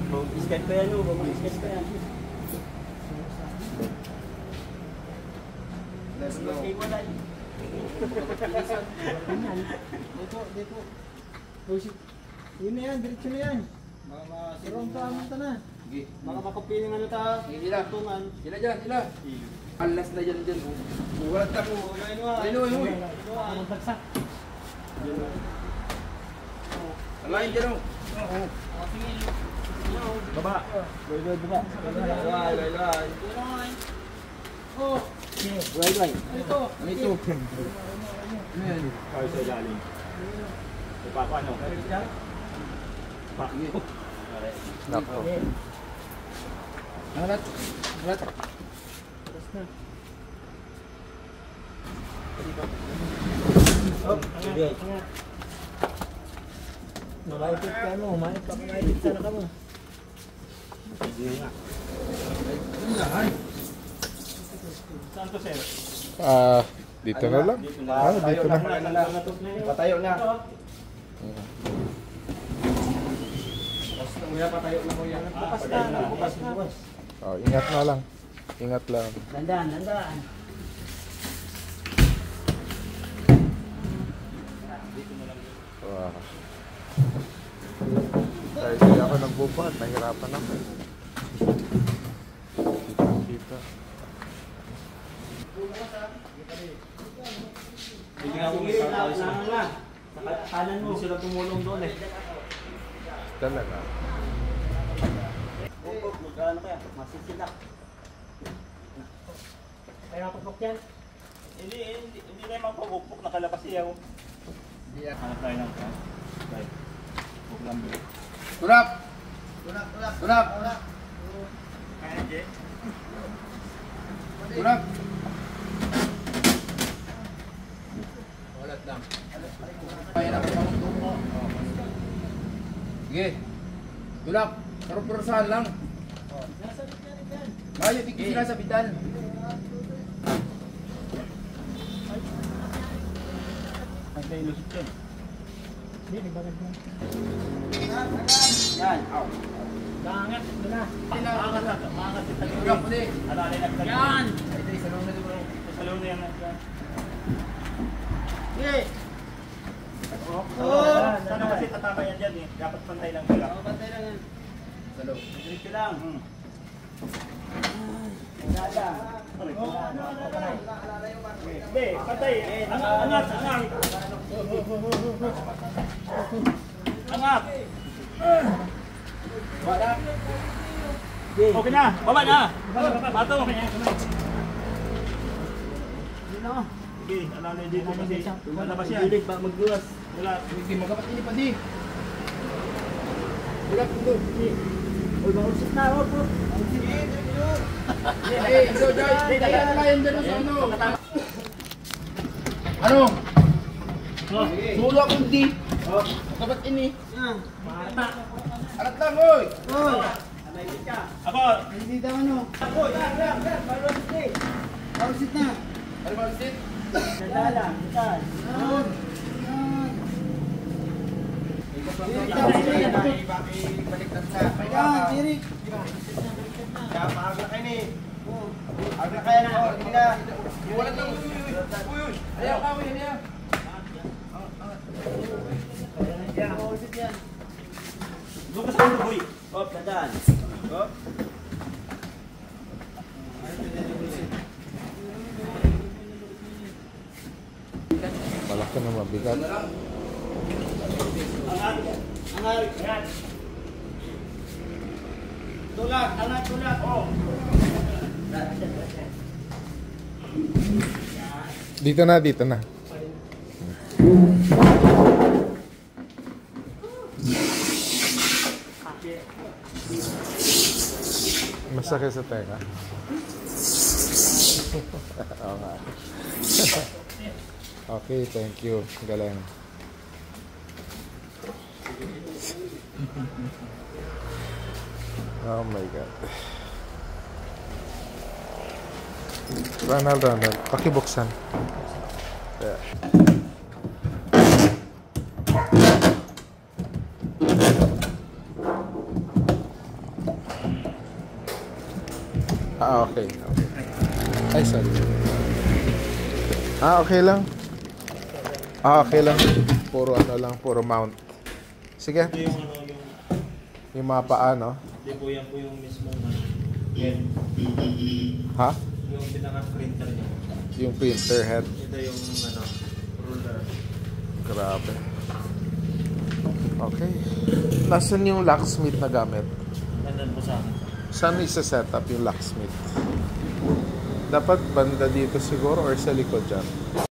At mag-discard pa yan, mag-discard pa yan. Let's go. Dito. Yun na yan, diretso na yan. Sirong pa, manta na. Baka makapiling ano ta. Sila. Sila dyan, sila. Alas na dyan. Walang tapo. Ayun. Alayin dyan o. Baba. Baba. Oh. Buhay. Ito. Ano ito? Ano yan? Ay, sa ilalim. Papa, ano? Nako. Alat. Okay. Malaipit ka mo, malaipit sana ka mo. Sige nga. Saan to, sir? Dito na lang. Dito na. Dito na. Patayo na. Patayo na mo yan. Bukas na. Oh, ingat na lang. Ingat lang. Dandaan. Wow. Dahil hindi ako nagbubuhat, nahirapan ako. Kita. Hindi nga kung na. Kanan mo. Hindi sila tumulong doon eh. Talaga. Magkano kaya? Masisilak. Kaya nakapok yan? Hindi na yung magpapukpok. Nakalabas siya. Hanap tayo ng Tulak. Kaya, Jay? Tulak. Walat lang. Kaya na mo. Sige. Tulak. Paro-porosahan lang. Ayaw, tigil sila sa bitan. Ang tayo lusot yan. Hindi, bagad mo. Yan. Kaangat. Ito na. Kaangat. Tulak mo din. Alalay nagtagpo. Yan! Ay, sa loob na dito. Sa loob na yan. Sige. Sana kasi tatama yan dyan eh. Dapat pantay lang sila. Pantay lang yan. Sa loob. Diretso lang. Hindi, pantay. Angat. Wala. Okay na. Baba na. Pato. Sige, alalay dito kasi. Lalabas yan. Magdulas. Wala. Hindi magapat ini pa di. Tulak ito. Uy, mausap na. Hey, ito, Joy. Kaya na kayo dyan sa ano. Ano? Sulo akong di. Magapat ini. Alat lang, oy. Ako. Hindi daw ano. Ako. Pausit na. Ano ba ulit? Dadala. Dadala. Baliktad na. Ayan, Eric. Kaya maaga kayo ni. Aga kaya na. Hindi na. Iwalat lang. Uy. Ayaw ka, uy. Ayaw. Pausit yan. Lukas ka na, boy. Op, dadaan. Op. Malaki na mabigat. Angat. Tulak. Oh. Dito na. Masakit sa tenga. Oo nga. Okay, thank you. Galing. Oh my God. Ronald, pakibuksan. Yeah. Ah, okay. Okay. Ay, sorry. Ah, okay lang. Ah, okay lang. Puro ano lang, puro mount. Sige. Ito yung ano, Yung mga paa, no? hindi po yan po yung mismong ano. Yan. Ha? Yung pinaka-printer niya. Yung printer head. Ito yung ano, ruler. Grabe. Okay. Nasaan yung locksmith na gamit? Nandun po sa akin. Saan isa-set up yung locksmith? Dapat banda dito siguro or sa likod dyan?